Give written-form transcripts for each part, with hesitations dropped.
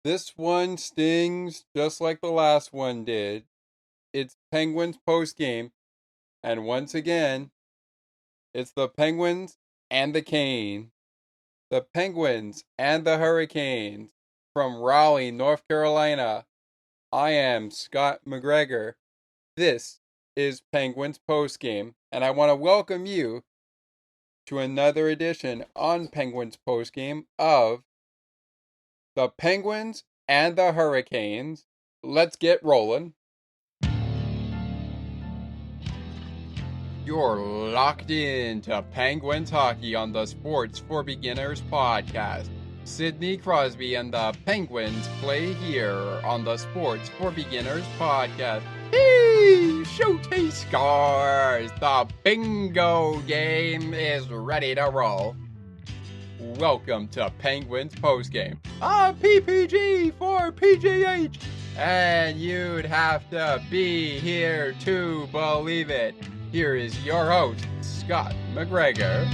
This one stings just like the last one did. It's Penguins post game, and once again, it's the Penguins and the Cane. The Penguins and the Hurricanes from Raleigh, North Carolina. I am Scott McGregor. This is Penguins post game, and I want to welcome you to another edition on Penguins post game of the Penguins and the Hurricanes. Let's get rolling. You're locked in to Penguins hockey on the Sports for Beginners podcast. Sidney Crosby and the Penguins play here on the Sports for Beginners podcast. He shoots, he scores. The bingo game is ready to roll. Welcome to Penguins postgame. A PPG for PGH. And you'd have to be here to believe it. Here is your host, Scott McGregor.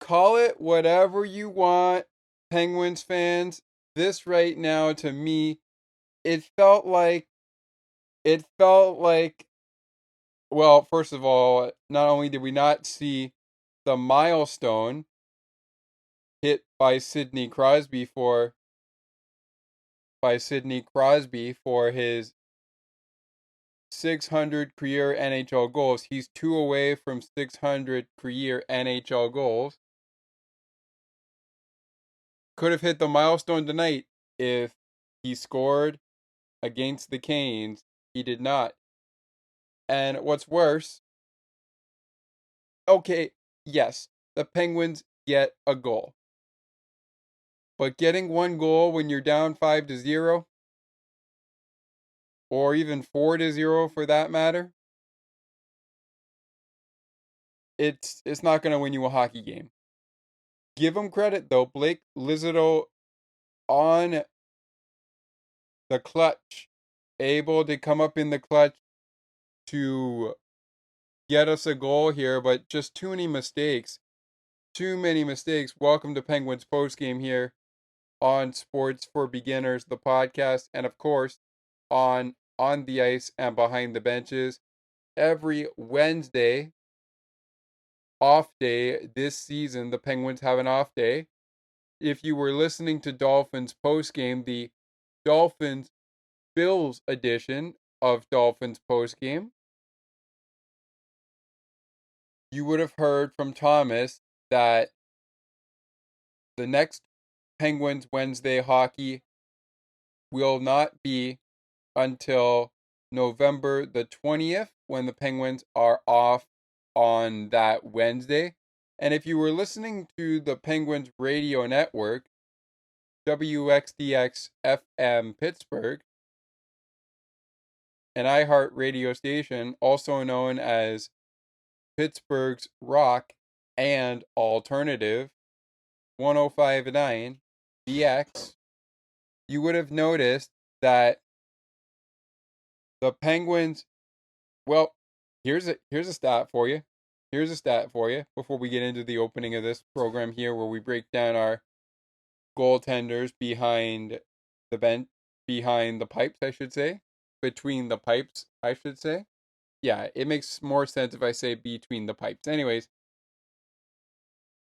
Call it whatever you want, Penguins fans. This right now, to me, it felt like, well, first of all, not only did we not see the milestone hit by Sidney Crosby for his 600 career NHL goals. He's 2 away from 600 career NHL goals. Could have hit the milestone tonight if he scored against the Canes. He did not. And what's worse, okay, yes, the Penguins get a goal. But getting one goal when you're down 5-0, or even 4-0 for that matter, it's not going to win you a hockey game. Give him credit, though. Blake Lizotte on the clutch, able to come up in the clutch to get us a goal here, but just too many mistakes. Welcome to Penguins postgame here on Sports for Beginners, the podcast, and of course on the ice and behind the benches every Wednesday. Off day this season. The Penguins have an off day. If you were listening to Dolphins postgame, the Dolphins Bills edition of Dolphins postgame, you would have heard from Thomas that the next Penguins Wednesday hockey will not be until November the 20th when the Penguins are off on that Wednesday. And if you were listening to the Penguins radio network, WXDX FM Pittsburgh, an iHeart radio station also known as Pittsburgh's Rock and Alternative 105.9 BX, you would have noticed that the Penguins, well, here's a stat for you. Here's a stat for you before we get into the opening of this program here, where we break down our goaltenders behind the pipes, I should say. Between the pipes, I should say. Yeah, it makes more sense if I say between the pipes. Anyways,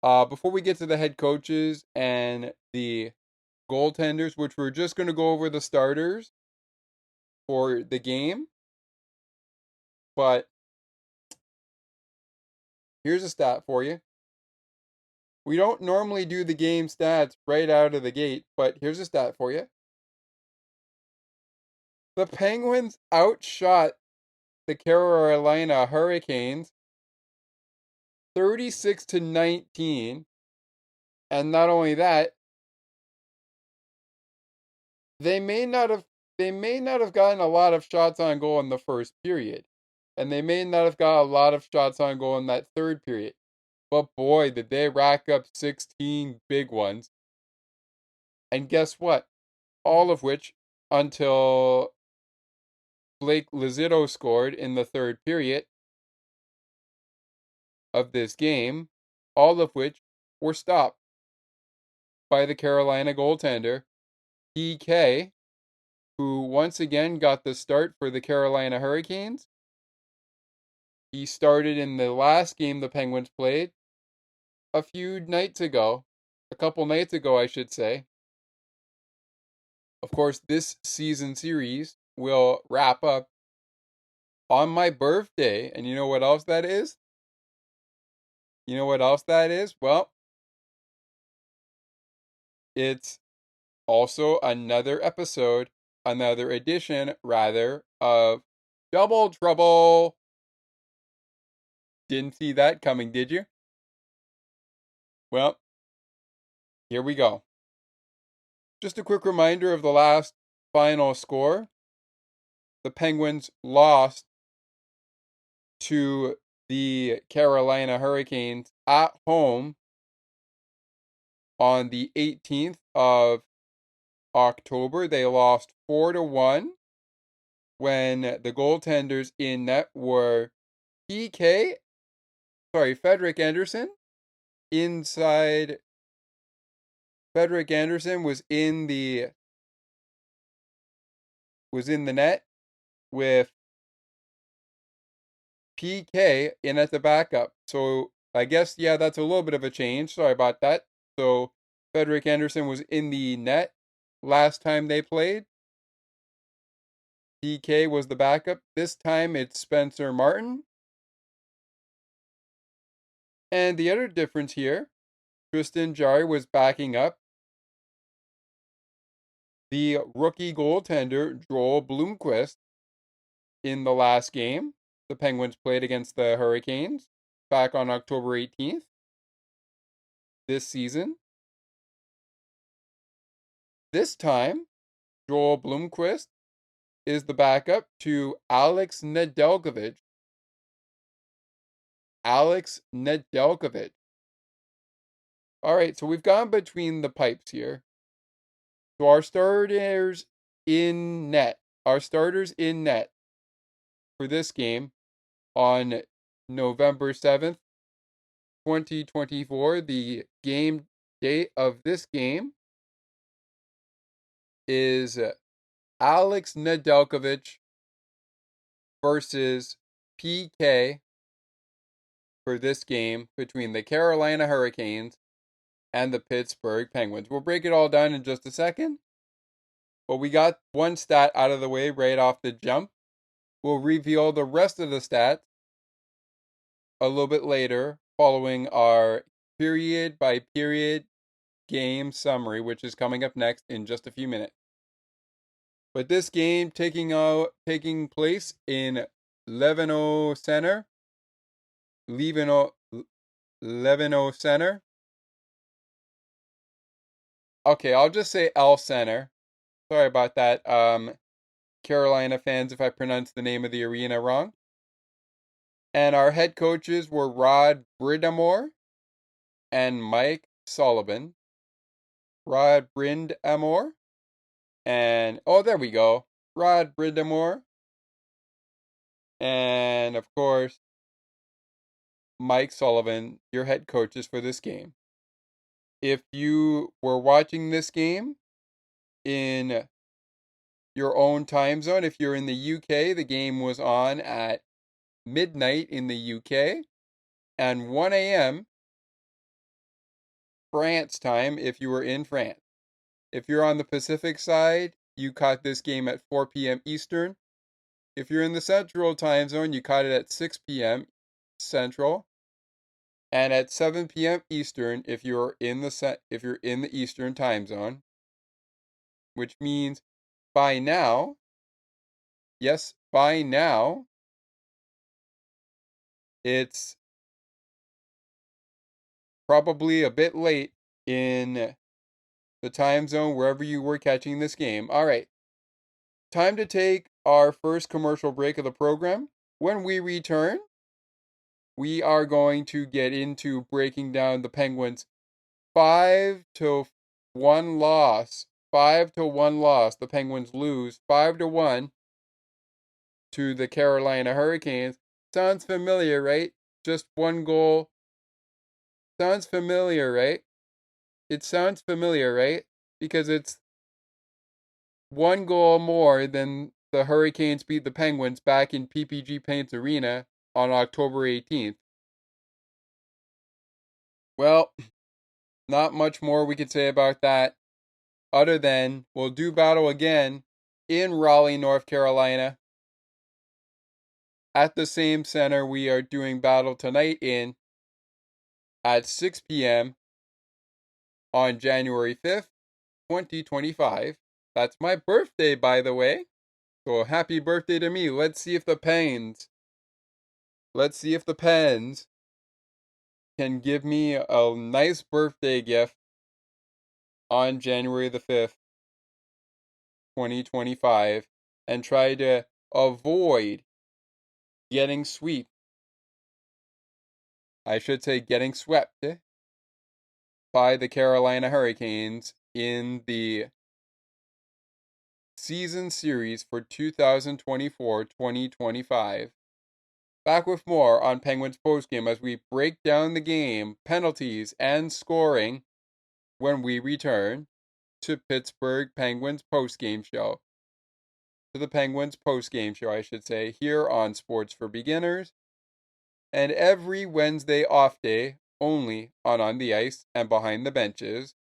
before we get to the head coaches and the goaltenders, which we're just going to go over the starters for the game. But here's a stat for you. We don't normally do the game stats right out of the gate, but here's a stat for you. The Penguins outshot the Carolina Hurricanes 36-19. And not only that, they may not have gotten a lot of shots on goal in the first period. And they may not have got a lot of shots on goal in that third period. But boy, did they rack up 16 big ones. And guess what? All of which, until Blake Lazito scored in the third period of this game, all of which were stopped by the Carolina goaltender, PK, who once again got the start for the Carolina Hurricanes. He started in the last game the Penguins played a couple nights ago, I should say. Of course, this season series will wrap up on my birthday. And you know what else that is? Well, it's also another edition, of Double Trouble. Didn't see that coming, did you? Well, here we go. Just a quick reminder of the last final score. The Penguins lost to the Carolina Hurricanes at home on the 18th of October. They lost 4-1 when the goaltenders in net were Frederick Anderson. Frederick Anderson was in the net with PK in at the backup. So I guess, yeah, that's a little bit of a change. Sorry about that. So Frederick Anderson was in the net last time they played. PK was the backup. This time it's Spencer Martin. And the other difference here, Tristan Jarry was backing up the rookie goaltender Joel Blomqvist in the last game the Penguins played against the Hurricanes back on October 18th this season. This time, Joel Blomqvist is the backup to Alex Nedeljkovic. All right, so we've gone between the pipes here. So our starters in net for this game on November 7th, 2024. The game date of this game is Alex Nedeljkovic versus PK for this game between the Carolina Hurricanes and the Pittsburgh Penguins. We'll break it all down in just a second. But we got one stat out of the way right off the jump. We'll reveal the rest of the stats a little bit later, following our period by period game summary, which is coming up next in just a few minutes. But this game taking place in Levino Center. Okay, I'll just say L Center. Sorry about that, Carolina fans, if I pronounced the name of the arena wrong. And our head coaches were Rod Brind'Amour and Mike Sullivan. Rod Brind'Amour and, there we go, Rod Brind'Amour. And, of course, Mike Sullivan, your head coaches for this game. If you were watching this game in your own time zone, if you're in the UK, the game was on at midnight in the UK and 1 a.m. France time if you were in France. If you're on the Pacific side, you caught this game at 4 p.m. Eastern. If you're in the Central time zone, you caught it at 6 p.m. Central. And at 7 p.m. Eastern if you're in the Eastern time zone, which means by now yes, by now, it's probably a bit late in the time zone wherever you were catching this game. All right, time to take our first commercial break of the program. When we return, we are going to get into breaking down the Penguins' 5-1 loss. 5-1 loss. The Penguins lose 5-1 to the Carolina Hurricanes. Sounds familiar, right? Just one goal. Sounds familiar, right? It sounds familiar, right? Because it's one goal more than the Hurricanes beat the Penguins back in PPG Paints Arena on October 18th. Well, not much more we could say about that, other than we'll do battle again in Raleigh, North Carolina. At the same center we are doing battle tonight in at 6 p.m. on January 5th, 2025. That's my birthday, by the way. So happy birthday to me. Let's see if the Pens can give me a nice birthday gift on January the 5th, 2025, and try to avoid getting swept. I should say getting swept by the Carolina Hurricanes in the season series for 2024-2025. Back with more on Penguins postgame as we break down the game, penalties, and scoring when we return to Pittsburgh Penguins postgame show. To the Penguins postgame show, I should say, here on Sports for Beginners, and every Wednesday off day only on the Ice and Behind the Benches.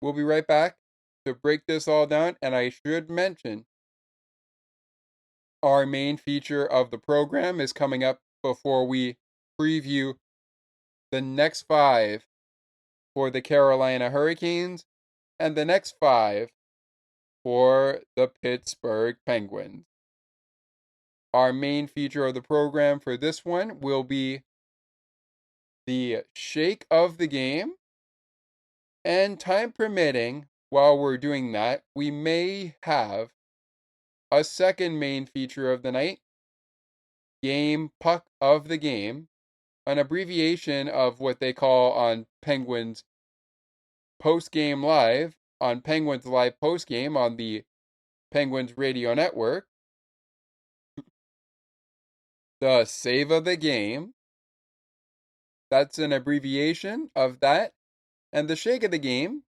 We'll be right back to break this all down, and I should mention our main feature of the program is coming up before we preview the next 5 for the Carolina Hurricanes and the next 5 for the Pittsburgh Penguins. Our main feature of the program for this one will be the shake of the game, and time permitting, while we're doing that, we may have a second main feature of the night, game puck of the game, an abbreviation of what they call on Penguins post-game live, on Penguins Live post-game on the Penguins Radio Network, the save of the game. That's an abbreviation of that. And the shake of the game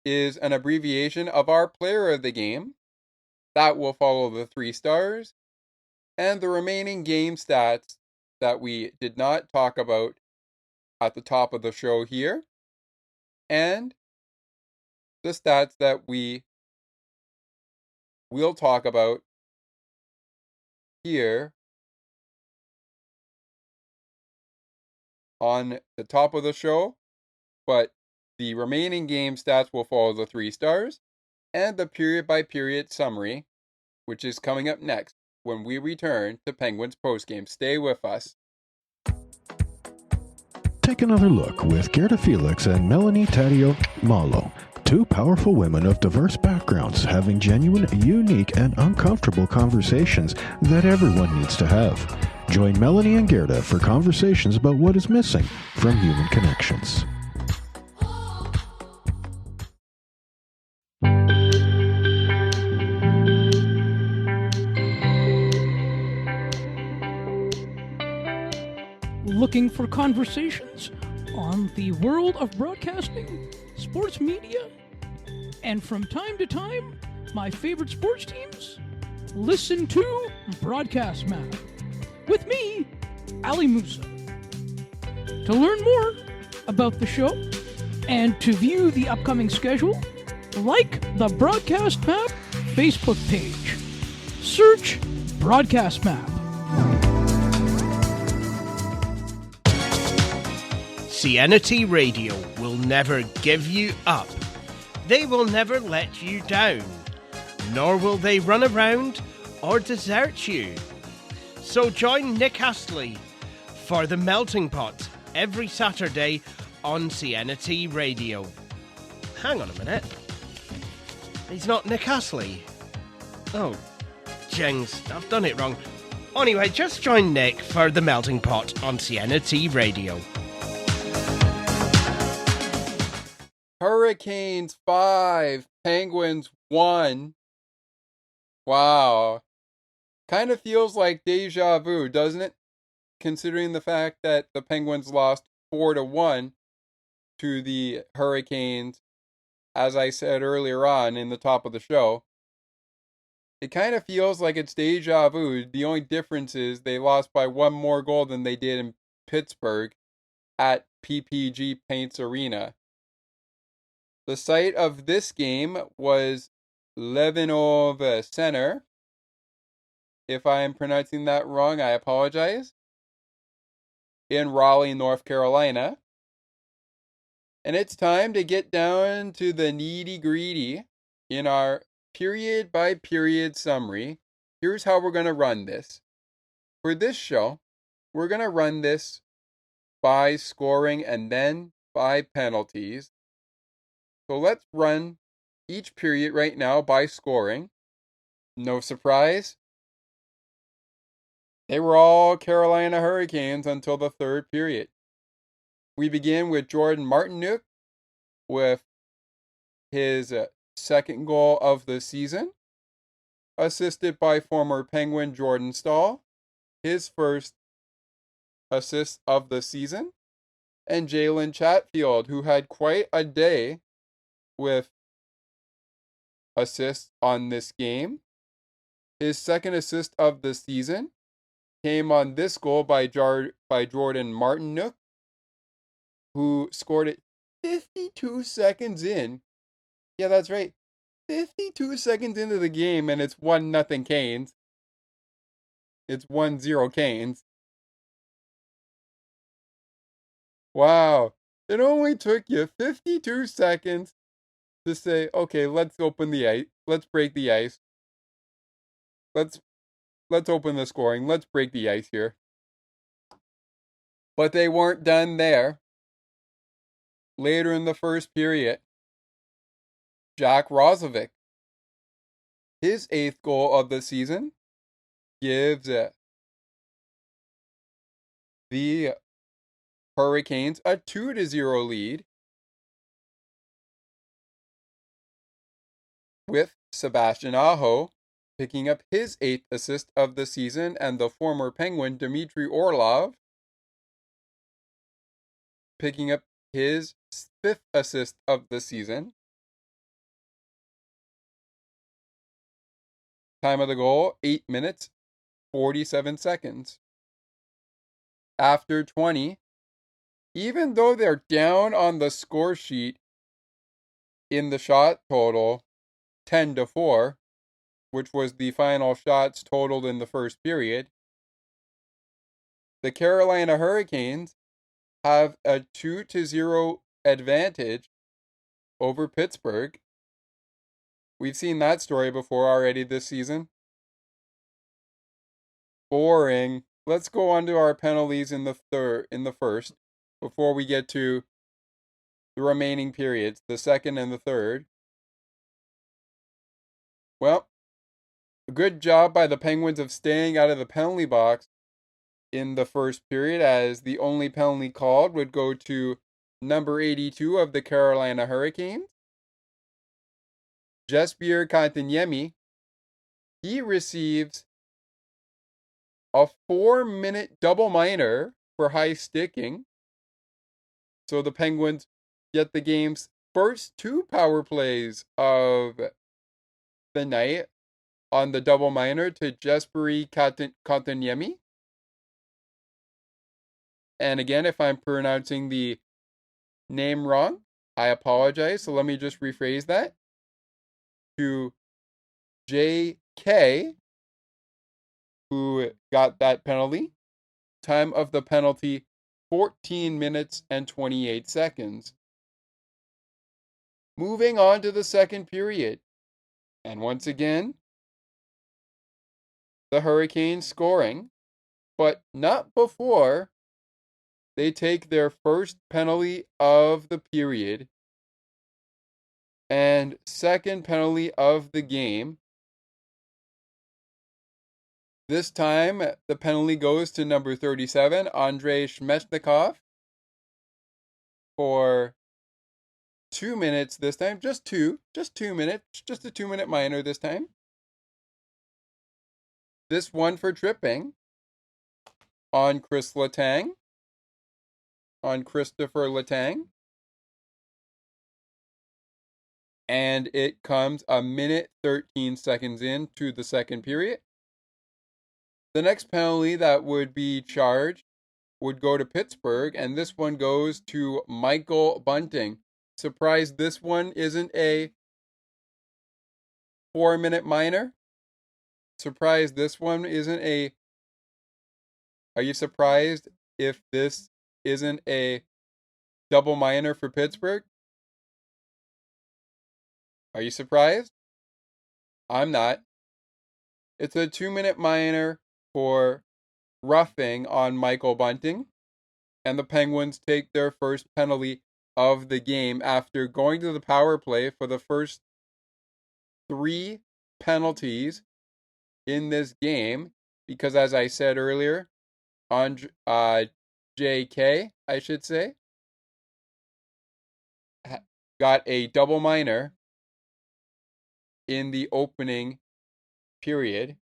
is an abbreviation of our player of the game. That will follow the 3 stars. And the remaining game stats that we did not talk about at the top of the show here. And the stats that we will talk about here on the top of the show. But the remaining game stats will follow the 3 stars and the period-by-period summary, which is coming up next when we return to Penguins postgame. Stay with us. Take another look with Gerda Felix and Melanie Taddeo Malo, 2 powerful women of diverse backgrounds having genuine, unique, and uncomfortable conversations that everyone needs to have. Join Melanie and Gerda for conversations about what is missing from human connections. Looking for conversations on the world of broadcasting, sports media, and from time to time, my favorite sports teams? Listen to Broadcast Map with me, Ali Musa. To learn more about the show and to view the upcoming schedule, like the Broadcast Map Facebook page. Search Broadcast Map. CNT Radio will never give you up. They will never let you down. Nor will they run around or desert you. So join Nick Astley for The Melting Pot every Saturday on CNT Radio. Hang on a minute. He's not Nick Astley. Oh, jings, I've done it wrong. Anyway, just join Nick for The Melting Pot on CNT Radio. Hurricanes 5, Penguins 1. Wow. Kind of feels like deja vu, doesn't it? Considering the fact that the Penguins lost 4-1 to the Hurricanes, as I said earlier on in the top of the show. It kind of feels like it's deja vu. The only difference is they lost by one more goal than they did in Pittsburgh at PPG Paints Arena. The site of this game was Levinov Center. If I am pronouncing that wrong, I apologize. In Raleigh, North Carolina. And it's time to get down to the nitty-gritty in our period-by-period summary. Here's how we're going to run this. For this show, we're going to run this by scoring and then by penalties. So let's run each period right now by scoring. No surprise. They were all Carolina Hurricanes until the third period. We begin with Jordan Martinook with his second goal of the season, assisted by former Penguin Jordan Staal, his first assist of the season, and Jalen Chatfield, who had quite a day with assists on this game. His second assist of the season came on this goal by Jordan Martinook, who scored it 52 seconds in. Yeah, that's right. 52 seconds into the game, and it's 1-0 Canes. It's 1-0 Canes. Wow. It only took you 52 seconds to say, okay, let's open the ice. Let's break the ice. Let's open the scoring. Let's break the ice here. But they weren't done there. Later in the first period, Jack Roslovic, his 8th goal of the season, gives the Hurricanes a 2-0 lead, with Sebastian Aho picking up his 8th assist of the season, and the former Penguin Dmitry Orlov picking up his 5th assist of the season. Time of the goal, 8 minutes, 47 seconds. After 20, even though they're down on the score sheet in the shot total, 10-4, which was the final shots totaled in the first period, the Carolina Hurricanes have a 2-0 advantage over Pittsburgh. We've seen that story before already this season. Boring. Let's go on to our penalties in the first, before we get to the remaining periods, the second and the third. Well, good job by the Penguins of staying out of the penalty box in the first period, as the only penalty called would go to number 82 of the Carolina Hurricanes, Jesper Kotkaniemi. He receives a 4-minute double minor for high sticking. So the Penguins get the game's first 2 power plays of the night on the double minor to Jesper Kotkaniemi. And again, if I'm pronouncing the name wrong, I apologize. So let me just rephrase that. To J.K., who got that penalty. Time of the penalty, 14 minutes and 28 seconds. Moving on to the second period. And once again, the Hurricanes scoring, but not before they take their first penalty of the period and second penalty of the game. This time, the penalty goes to number 37, Andrei Shmeshnikov, for 2 minutes this time. Just 2 minutes. Just a 2-minute minor this time. This one for tripping on Christopher Letang. And it comes a minute 13 seconds into the second period. The next penalty that would be charged would go to Pittsburgh, and this one goes to Michael Bunting. Surprised this one isn't a 4-minute minor? Surprised this one isn't a... Are you surprised if this isn't a double minor for Pittsburgh? Are you surprised? I'm not. It's a 2-minute minor for roughing on Michael Bunting, and the Penguins take their first penalty of the game after going to the power play for the first 3 penalties in this game, because as I said earlier, on JK, I should say, got a double minor in the opening period,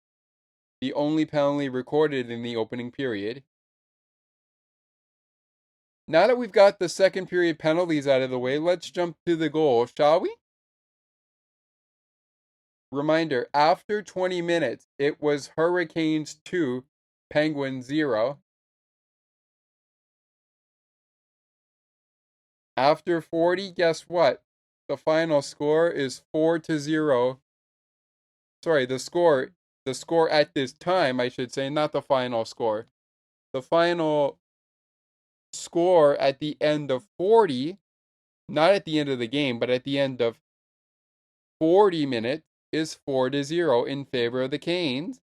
the only penalty recorded in the opening period. Now that we've got the second period penalties out of the way, let's jump to the goal, shall we? Reminder, after 20 minutes, it was Hurricanes 2, Penguins 0. After 40, guess what? The final score is 4-0. Sorry, the score at this time, I should say, not the final score. The final score at the end of 40, not at the end of the game, but at the end of 40 minutes, is 4-0 in favor of the Canes.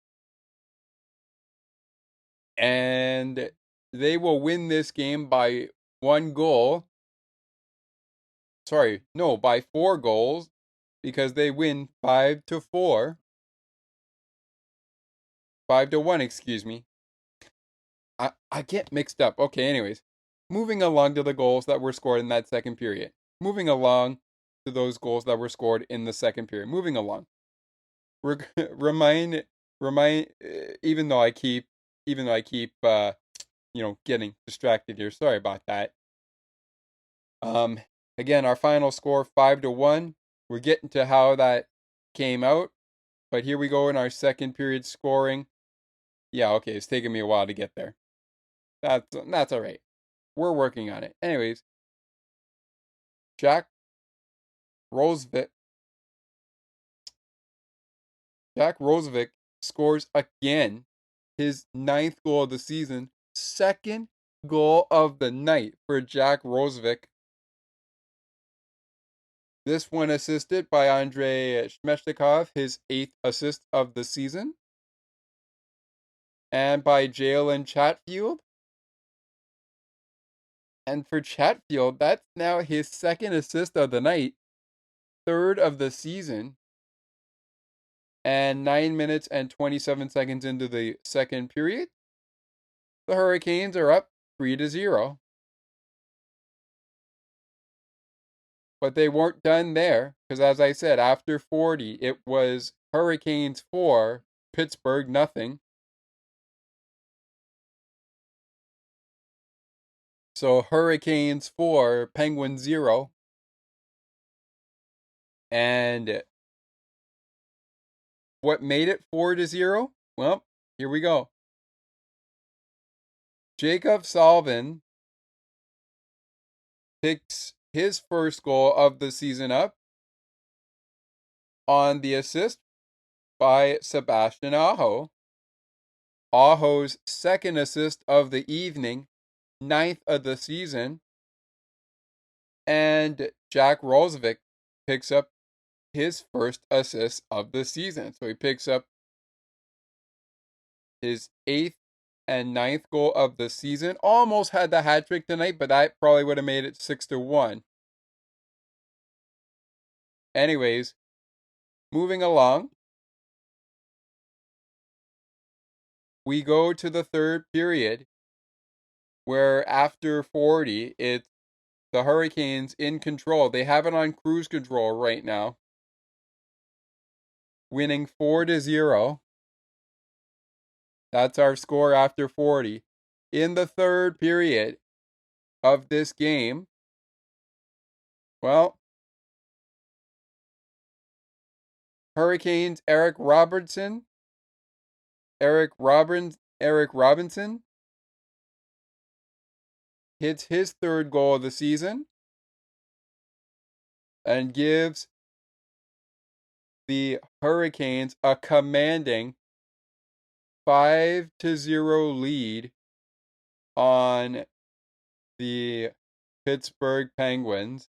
And they will win this game by 1 goal. Sorry, no, by 4 goals, because they win 5-4. 5-1, excuse me. I get mixed up. Okay, anyways. Moving along to the goals that were scored in that second period. Moving along to those goals that were scored in the second period. Moving along. Remind even though I keep getting distracted here. Sorry about that. Again, our final score 5-1. We're getting to how that came out, but here we go in our second period scoring. Yeah, okay, it's taking me a while to get there. That's all right. We're working on it. Anyways, Jack Rosevich scores again, his 9th goal of the season, second goal of the night for Jack Rosevich. This one assisted by Andrei Shmeshnikov, his 8th assist of the season, and by Jalen Chatfield. And for Chatfield, that's now his 2nd assist of the night, 3rd of the season, and 9 minutes and 27 seconds into the second period, the Hurricanes are up 3-0. But they weren't done there, because as I said, after 40, it was Hurricanes 4, Pittsburgh nothing. So Hurricanes 4, Penguins 0. And what made it 4-0? Well, here we go. Jacob Salvin picks his first goal of the season up on the assist by Sebastian Aho. Aho's 2nd assist of the evening, 9th of the season. And Jack Rosevich picks up his first assist of the season. So he picks up his 8th and 9th goal of the season. Almost had the hat trick tonight, but that probably would have made it 6-1. Anyways, moving along. We go to the third period, where after 40, it's the Hurricanes in control. They have it on cruise control right now, winning 4-0. That's our score after 40. In the third period of this game, well, Hurricanes Eric Robinson hits his third goal of the season and gives the Hurricanes a commanding 5-0 lead on the Pittsburgh Penguins.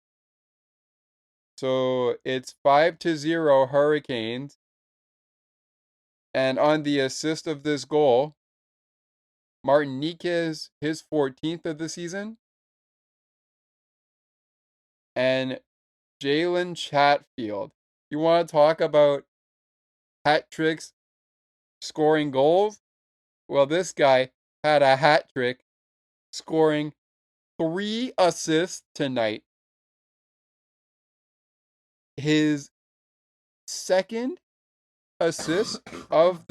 So it's 5-0 Hurricanes. And on the assist of this goal, Martin Niquez, his 14th of the season. And Jalen Chatfield. You want to talk about hat tricks scoring goals? Well, this guy had a hat trick scoring 3 assists tonight. His second assist of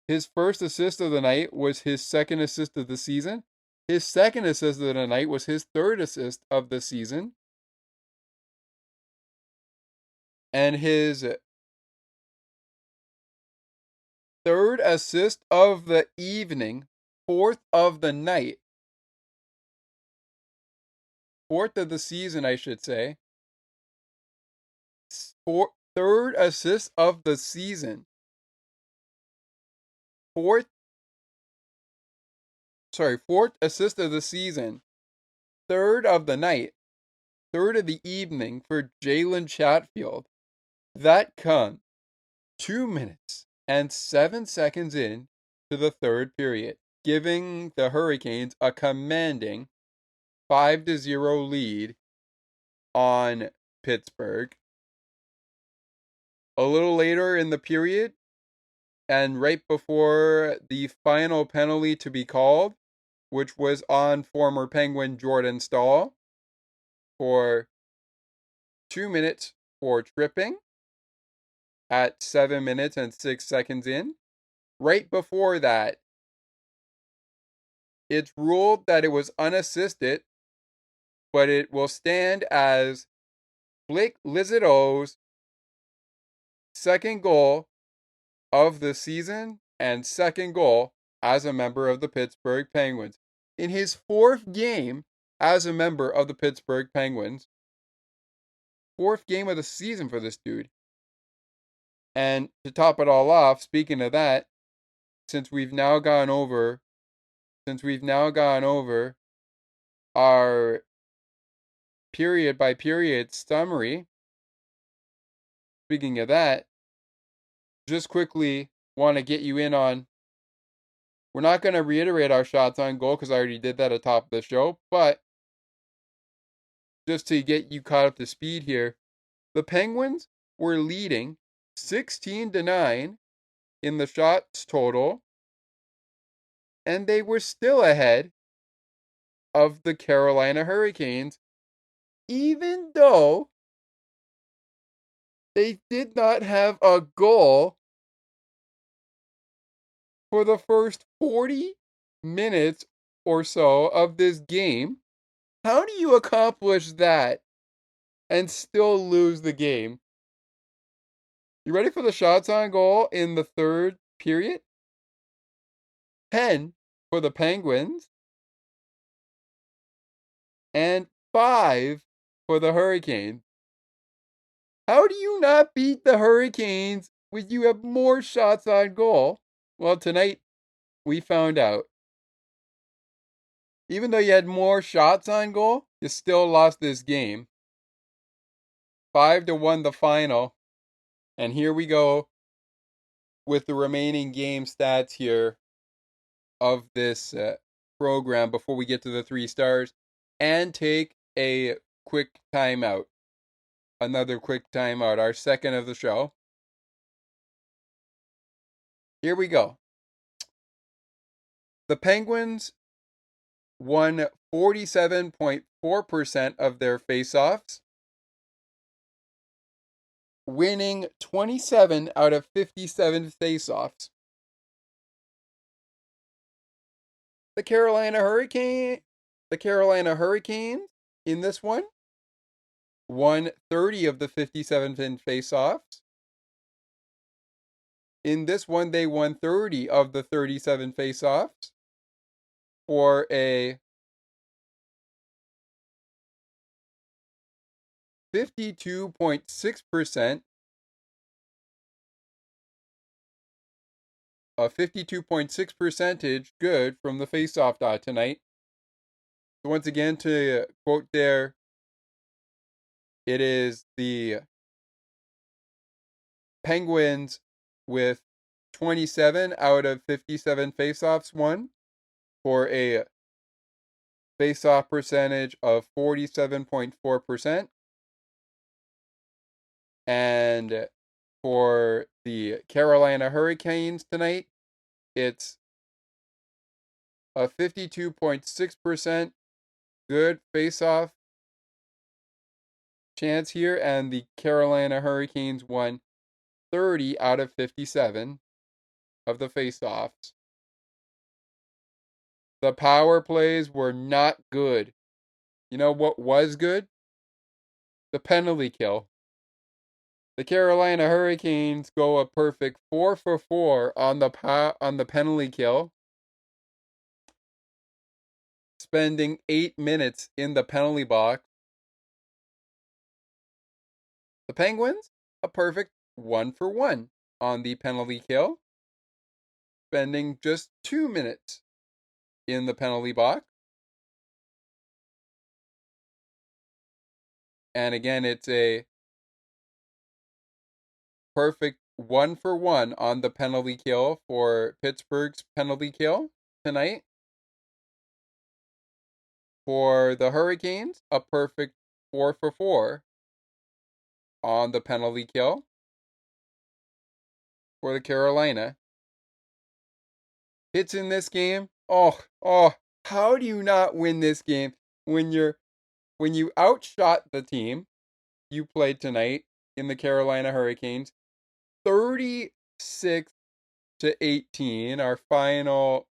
his first assist of the night was his second assist of the season. His second assist of the night was his third assist of the season. And his third assist of the evening, fourth of the night, fourth of the season, I should say. Third assist of the season. Fourth assist of the season. Third of the night. Third of the evening for Jalen Chatfield. That comes 2 minutes and 7 seconds in to the third period, giving the Hurricanes a commanding 5-0 lead on Pittsburgh. A little later in the period, and right before the final penalty to be called, which was on former Penguin Jordan Staal for 2 minutes for tripping at 7 minutes and 6 seconds in. Right before that, it's ruled that it was unassisted, but it will stand as Blake Lizodeau's second goal of the season and second goal as a member of the Pittsburgh Penguins. In his fourth game as a member of the Pittsburgh Penguins. Fourth game of the season for this dude. And to top it all off, speaking of that, since we've now gone over our period by period summary, speaking of that, just quickly want to get you in on, we're not going to reiterate our shots on goal because I already did that at the top of the show, but just to get you caught up to speed here, the Penguins were leading 16-9 in the shots total, and they were still ahead of the Carolina Hurricanes, even though they did not have a goal for the first 40 minutes or so of this game. How do you accomplish that and still lose the game? You ready for the shots on goal in the third period? 10 for the Penguins and 5 for the Hurricanes. How do you not beat the Hurricanes when you have more shots on goal? Well, tonight we found out. Even though you had more shots on goal, you still lost this game. 5-1 the final. And here we go with the remaining game stats here of this program before we get to the 3 stars and take a quick timeout. Another quick timeout, our second of the show. Here we go. The Penguins won 47.4% of their faceoffs, winning 27 out of 57 faceoffs. The Carolina Hurricanes in this one won 30 of the 57 faceoffs. In this one, they won 30 of the 37 faceoffs for a 52.6%. A 52.6 percentage good from the faceoff dot tonight. So once again, to quote there, it is the Penguins with 27 out of 57 faceoffs won for a faceoff percentage of 47.4%. And for the Carolina Hurricanes tonight, it's a 52.6% good face-off chance here, and the Carolina Hurricanes won 30 out of 57 of the face-offs. The power plays were not good. You know what was good? The penalty kill. The Carolina Hurricanes go a perfect 4 for 4 on the penalty kill, spending 8 minutes in the penalty box. The Penguins, a perfect 1 for 1 on the penalty kill, spending just 2 minutes in the penalty box. And again, it's a perfect 1 for 1 on the penalty kill for Pittsburgh's penalty kill tonight. For the Hurricanes, a perfect 4 for 4 on the penalty kill. For the Carolina, hits in this game. Oh, how do you not win this game when you outshot the team you played tonight in the Carolina Hurricanes 36-18, our final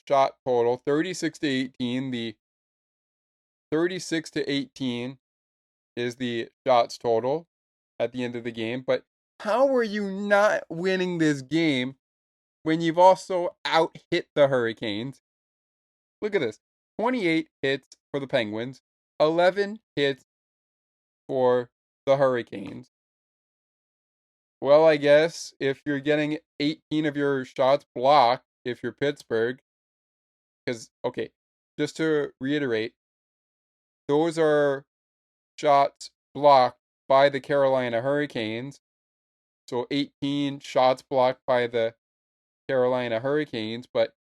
shot total 36-18. The 36-18 is the shots total at the end of the game. But how are you not winning this game when you've also out-hit the Hurricanes? Look at this. 28 hits for the Penguins, 11 hits for the Hurricanes. Well, I guess if you're getting 18 of your shots blocked, if you're Pittsburgh, because, okay, just to reiterate, those are shots blocked by the Carolina Hurricanes. So 18 shots blocked by the Carolina Hurricanes, but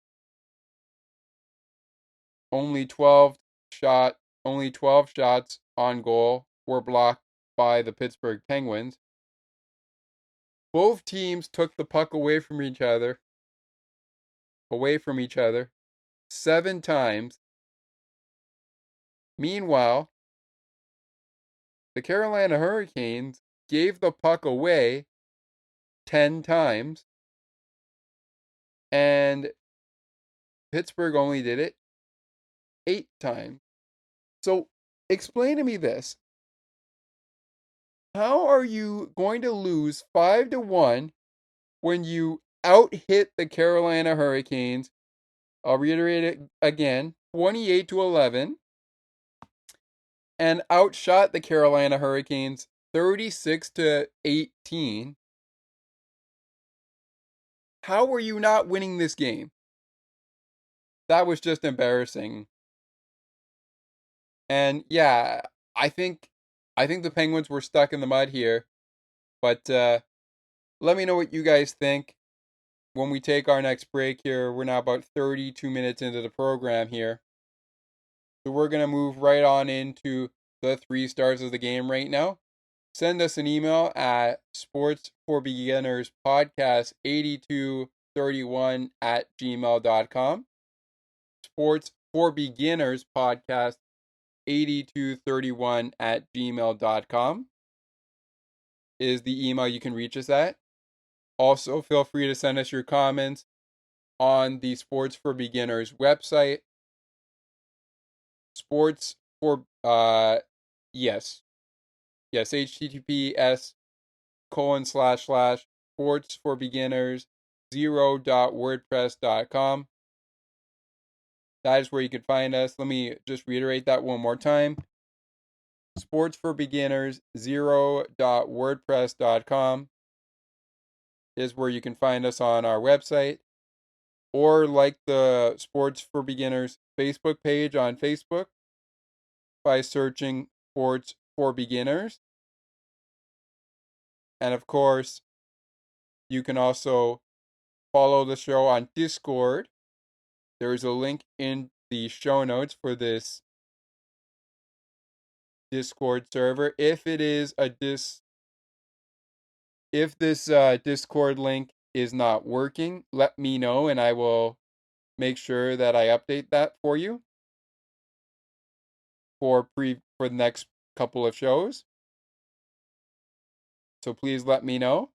only 12 shots on goal were blocked by the Pittsburgh Penguins. Both teams took the puck away from each other 7 times. Meanwhile, the Carolina Hurricanes gave the puck away 10 times, and Pittsburgh only did it 8 times. So, explain to me this. How are you going to lose 5-1 when you out-hit the Carolina Hurricanes? I'll reiterate it again, 28-11, and outshot the Carolina Hurricanes 36-18. How are you not winning this game? That was just embarrassing. And yeah, I think the Penguins were stuck in the mud here, but let me know what you guys think when we take our next break here. We're now about 32 minutes into the program here. So we're going to move right on into the 3 stars of the game right now. Send us an email at sportsforbeginnerspodcast8231@gmail.com. sportsforbeginnerspodcast8231@gmail.com is the email you can reach us at. Also, feel free to send us your comments on the Sports for Beginners website. https://sportsforbeginners0.wordpress.com. That is where you can find us. Let me just reiterate that one more time. sportsforbeginners0.wordpress.com is where you can find us on our website, or like the Sports for Beginners Facebook page on Facebook by searching Sports for Beginners. And of course, you can also follow the show on Discord. There is a link in the show notes for this Discord server. If it is if this Discord link is not working, let me know and I will make sure that I update that for you for the next couple of shows. So please let me know.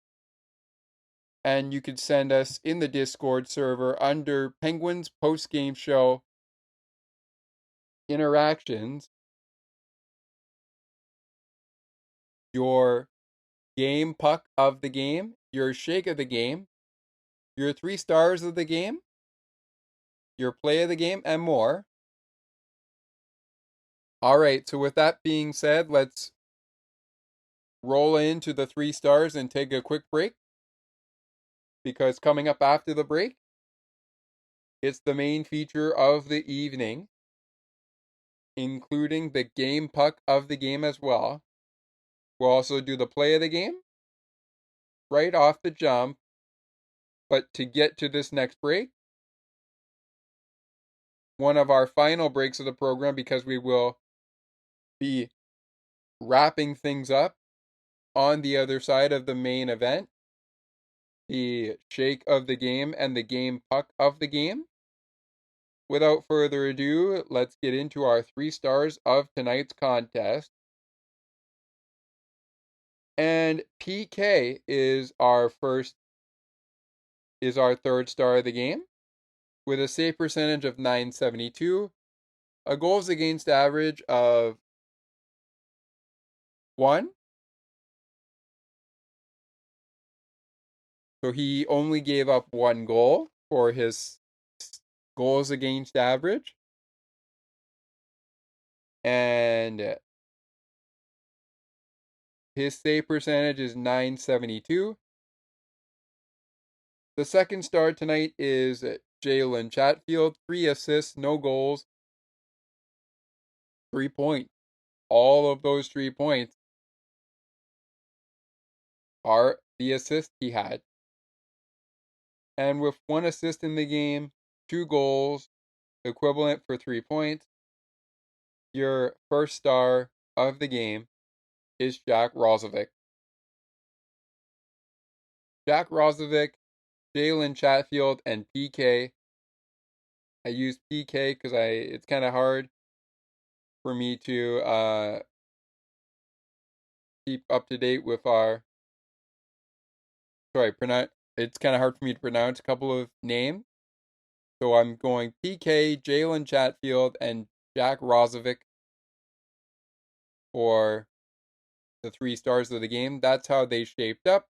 And you can send us in the Discord server under Penguins post-game show interactions your game puck of the game, your shake of the game, your 3 stars of the game, your play of the game, and more. All right, so with that being said, let's roll into the 3 stars and take a quick break. Because coming up after the break, it's the main feature of the evening, including the game puck of the game as well. We'll also do the play of the game right off the jump. But to get to this next break, one of our final breaks of the program, because we will be wrapping things up on the other side of the main event, the shake of the game and the game puck of the game. Without further ado, let's get into our 3 stars of tonight's contest. And PK is our third star of the game with a save percentage of .972, a goals against average of 1. So he only gave up 1 goal for his goals against average. And his save percentage is .972. The second star tonight is Jalen Chatfield. 3 assists, no goals, 3 points. All of those 3 points are the assist he had. And with 1 assist in the game, 2 goals, equivalent for 3 points, your first star of the game is Jack Roslovic. Jack Roslovic, Jalen Chatfield, and PK. I use PK because it's kind of hard for me to keep up to date with it's kind of hard for me to pronounce a couple of names. So I'm going PK, Jalen Chatfield, and Jack Roslovic for the 3 stars of the game. That's how they shaped up.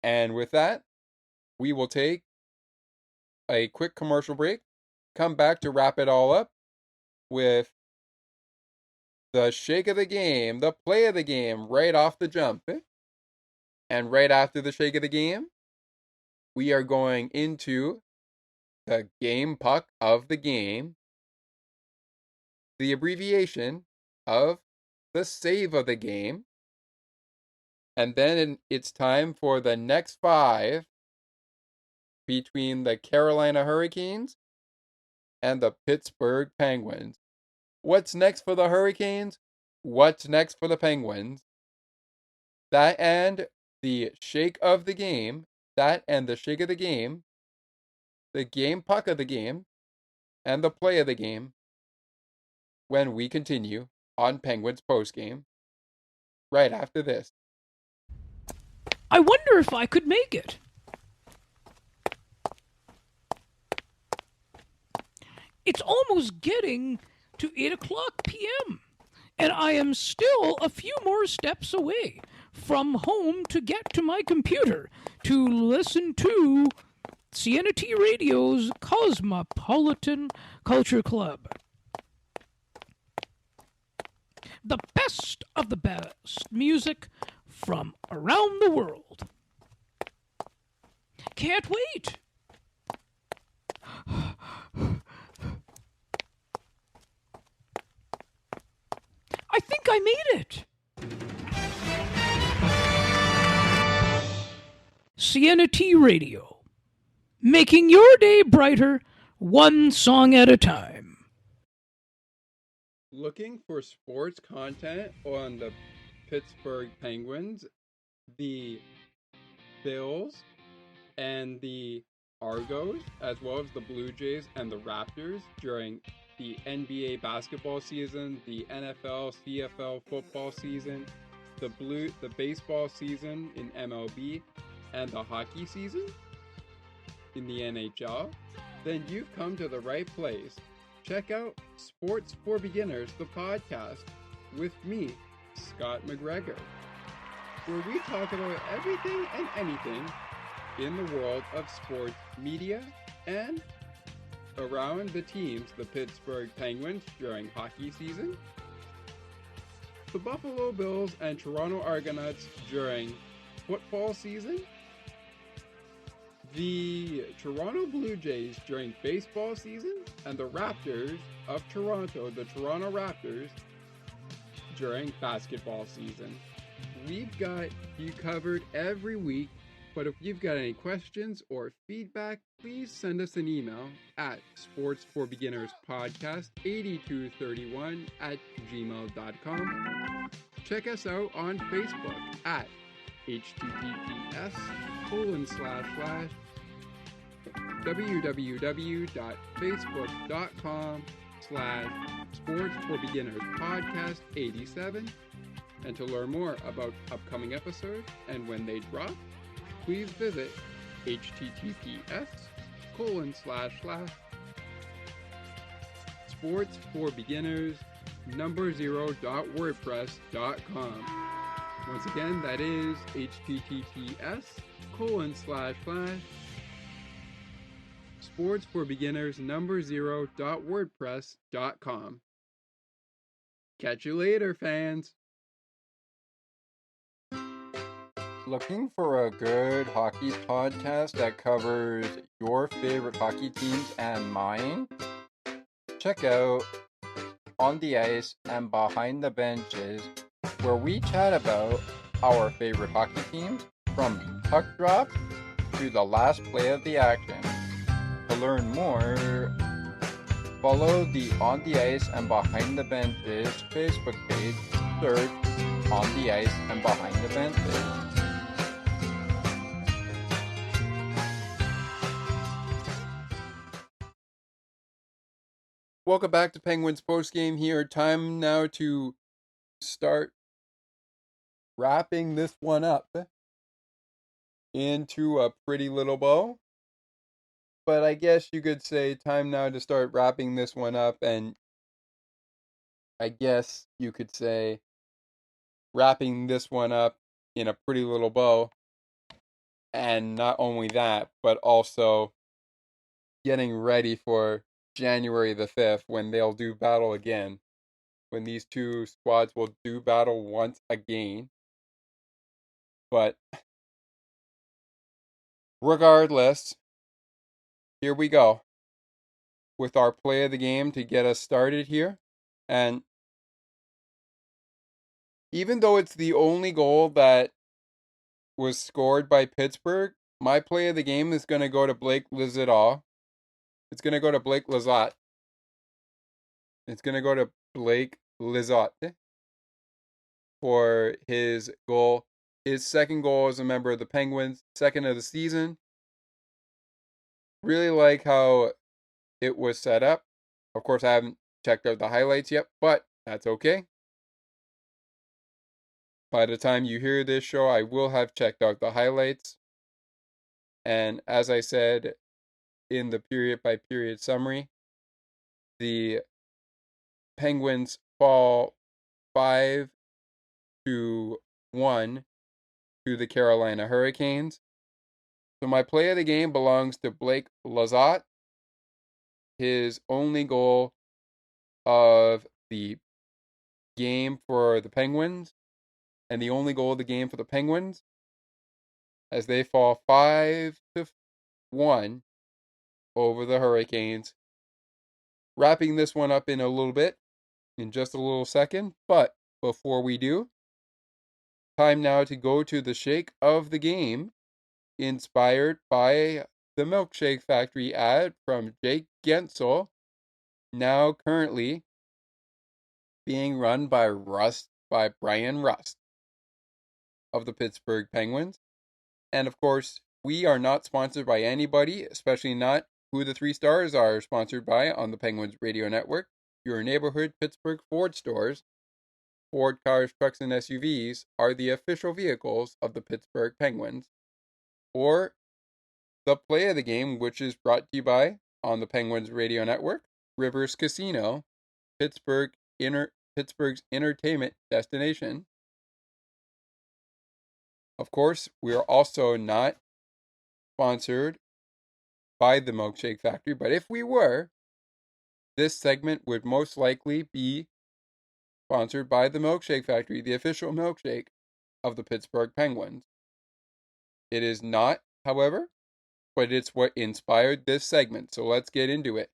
And with that, we will take a quick commercial break, come back to wrap it all up with the shake of the game, the play of the game, right off the jump. And right after the shake of the game, we are going into the game puck of the game, the abbreviation of the save of the game, And then it's time for the next 5 between the Carolina Hurricanes and the Pittsburgh Penguins. What's next for the Hurricanes? What's next for the Penguins? That and the shake of the game, the game puck of the game, and the play of the game when we continue on Penguins postgame right after this. I wonder if I could make it. It's almost getting to 8 o'clock p.m., and I am still a few more steps away from home to get to my computer to listen to CNT Radio's Cosmopolitan Culture Club. The best of the best music from around the world. Can't wait. I think I made it. CNT Radio, making your day brighter, one song at a time. Looking for sports content on the Pittsburgh Penguins, the Bills, and the Argos, as well as the Blue Jays and the Raptors during the NBA basketball season, the NFL, CFL football season, the baseball season in MLB, and the hockey season in the NHL, then you've come to the right place. Check out Sports for Beginners, the podcast, with me, Scott McGregor, where we talk about everything and anything in the world of sports media and around the teams, the Pittsburgh Penguins during hockey season, the Buffalo Bills and Toronto Argonauts during football season, the Toronto Blue Jays during baseball season, and the Raptors of Toronto, the Toronto Raptors, during basketball season. We've got you covered every week, but if you've got any questions or feedback, please send us an email at sportsforbeginners.podcast8231@gmail.com. Check us out on Facebook at https://www.facebook.com/sportsforbeginnerspodcast87. And to learn more about upcoming episodes and when they drop, please visit https://sportsforbeginners0.wordpress.com. Once again, that is https://sportsforbeginners0.wordpress.com. Catch you later, fans. Looking for a good hockey podcast that covers your favorite hockey teams and mine? Check out On the Ice and Behind the Benches, where we chat about our favorite hockey teams from puck drop to the last play of the action. To learn more, follow the On the Ice and Behind the Benches Facebook page. Search On the Ice and Behind the Benches. Welcome back to Penguins Postgame here. Time now to start wrapping this one up into a pretty little bow. But I guess you could say time now to start wrapping this one up, and I guess you could say wrapping this one up in a pretty little bow. And not only that, but also getting ready for January the 5th, when they'll do battle again, when these two squads will do battle once again. But regardless, here we go with our play of the game to get us started here. And even though it's the only goal that was scored by Pittsburgh. My play of the game is going to go to Blake Lizotte. It's going to go to Blake Lizotte. It's going to go to Blake Lizotte for his goal. His second goal as a member of the Penguins, second of the season. Really like how it was set up. Of course, I haven't checked out the highlights yet, but that's okay. By the time you hear this show, I will have checked out the highlights. And as I said in the period by period summary, the Penguins fall 5-1 to the Carolina Hurricanes. So my play of the game belongs to Blake Lizotte. His only goal of the game for the Penguins, and the only goal of the game for the Penguins, as they fall 5-1 over the Hurricanes. Wrapping this one up in a little bit, in just a little second, but before we do, time now to go to the shake of the game, inspired by the Milkshake Factory ad from Jake Gensel, now currently being run by Brian Rust of the Pittsburgh Penguins. And of course, we are not sponsored by anybody, especially not who the 3 stars are sponsored by on the Penguins Radio Network. Your neighborhood Pittsburgh Ford stores, Ford cars, trucks, and SUVs are the official vehicles of the Pittsburgh Penguins. Or the play of the game, which is brought to you by, on the Penguins Radio Network, Rivers Casino, Pittsburgh's entertainment destination. Of course, we are also not sponsored by the Milkshake Factory, but if we were, this segment would most likely be sponsored by the Milkshake Factory, the official milkshake of the Pittsburgh Penguins. It is not, however, but it's what inspired this segment, so let's get into it.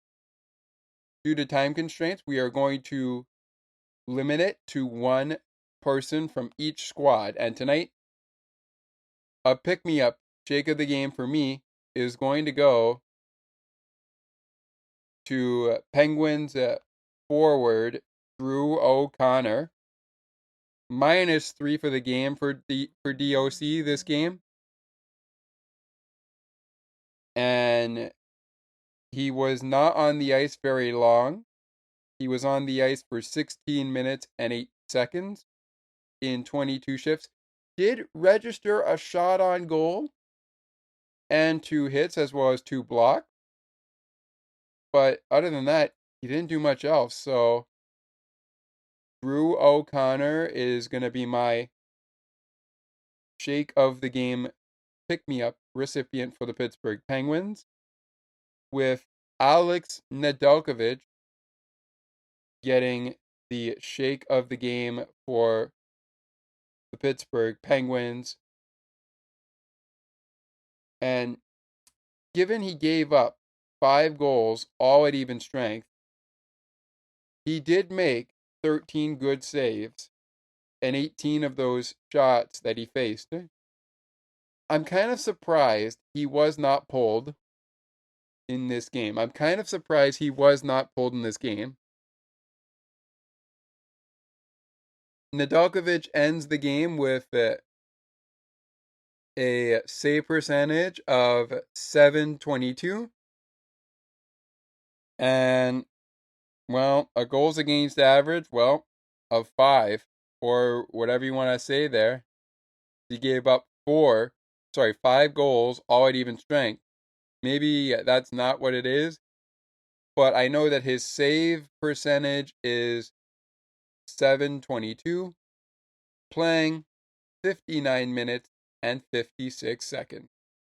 Due to time constraints, we are going to limit it to one person from each squad, and tonight, a pick-me-up shake of the game for me is going to go to Penguins forward Drew O'Connor. -3 for the game for DOC this game. And he was not on the ice very long. He was on the ice for 16 minutes and 8 seconds in 22 shifts. Did register a shot on goal and 2 hits as well as 2 blocks. But other than that, he didn't do much else. So Drew O'Connor is going to be my shake of the game pick-me-up recipient for the Pittsburgh Penguins, with Alex Nedeljkovic getting the shake of the game for the Pittsburgh Penguins. And given he gave up 5 goals, all at even strength, he did make 13 good saves, and 18 of those shots that he faced. I'm kind of surprised he was not pulled in this game. Nedeljkovic ends the game with a save percentage of .722. And, well, a goals against average, of 5, or whatever you want to say there. He gave up 5 goals, all at even strength. Maybe that's not what it is, but I know that his save percentage is .722, playing 59 minutes and 56 seconds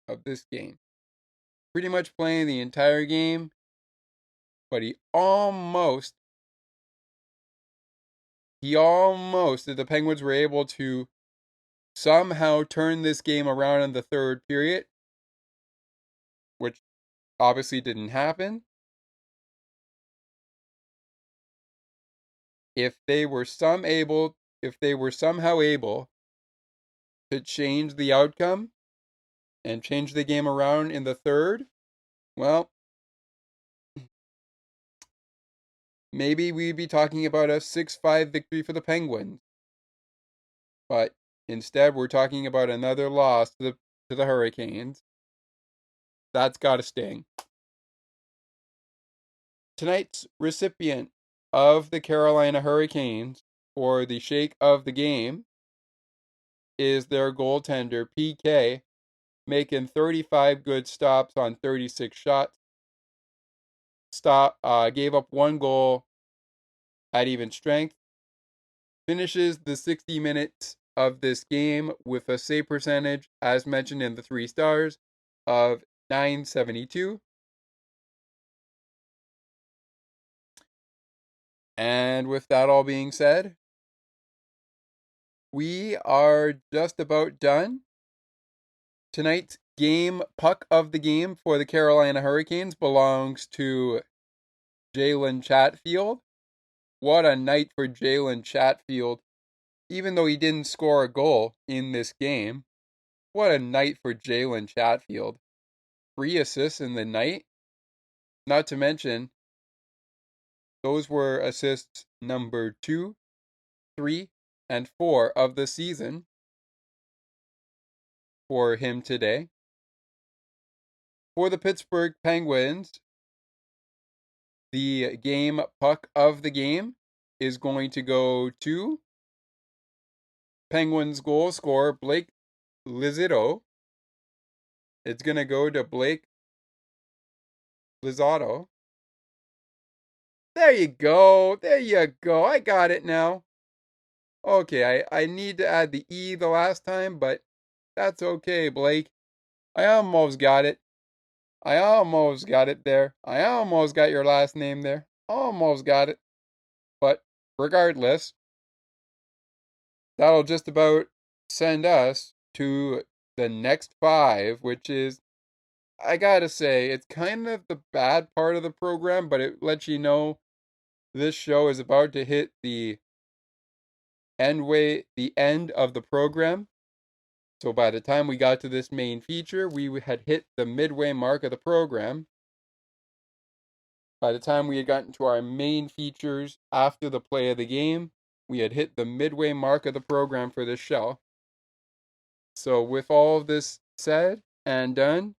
of this game. Pretty much playing the entire game, but the Penguins were able to somehow turn this game around in the third period, which obviously didn't happen. If they were somehow able to change the outcome and change the game around in the third, well, maybe we'd be talking about a 6-5 victory for the Penguins. But instead, we're talking about another loss to the Hurricanes. That's got to sting. Tonight's recipient of the Carolina Hurricanes for the shake of the game is their goaltender, PK, making 35 good stops on 36 shots. Gave up 1 goal at even strength. Finishes the 60 minutes of this game with a save percentage, as mentioned in the 3 stars, of .972. And with that all being said, we are just about done. Tonight's puck of the game for the Carolina Hurricanes belongs to Jalen Chatfield. What a night for Jalen Chatfield. Even though he didn't score a goal in this game, what a night for Jalen Chatfield. 3 assists in the night. Not to mention, those were assists number 2, 3, and 4 of the season for him today. For the Pittsburgh Penguins, the puck of the game is going to go to Penguins goal scorer Blake Lizzito. It's going to go to Blake Lizzado. There you go. There you go. I got it now. Okay, I need to add the E the last time, but that's okay, Blake. I almost got it. I almost got it there. I almost got your last name there. Almost got it. But regardless, that'll just about send us to the next 5, which is, I gotta say, it's kind of the bad part of the program, but it lets you know this show is about to hit the end of the program. So by the time we got to this main feature, we had hit the midway mark of the program. By the time we had gotten to our main features after the play of the game, we had hit the midway mark of the program for this show. So with all of this said and done,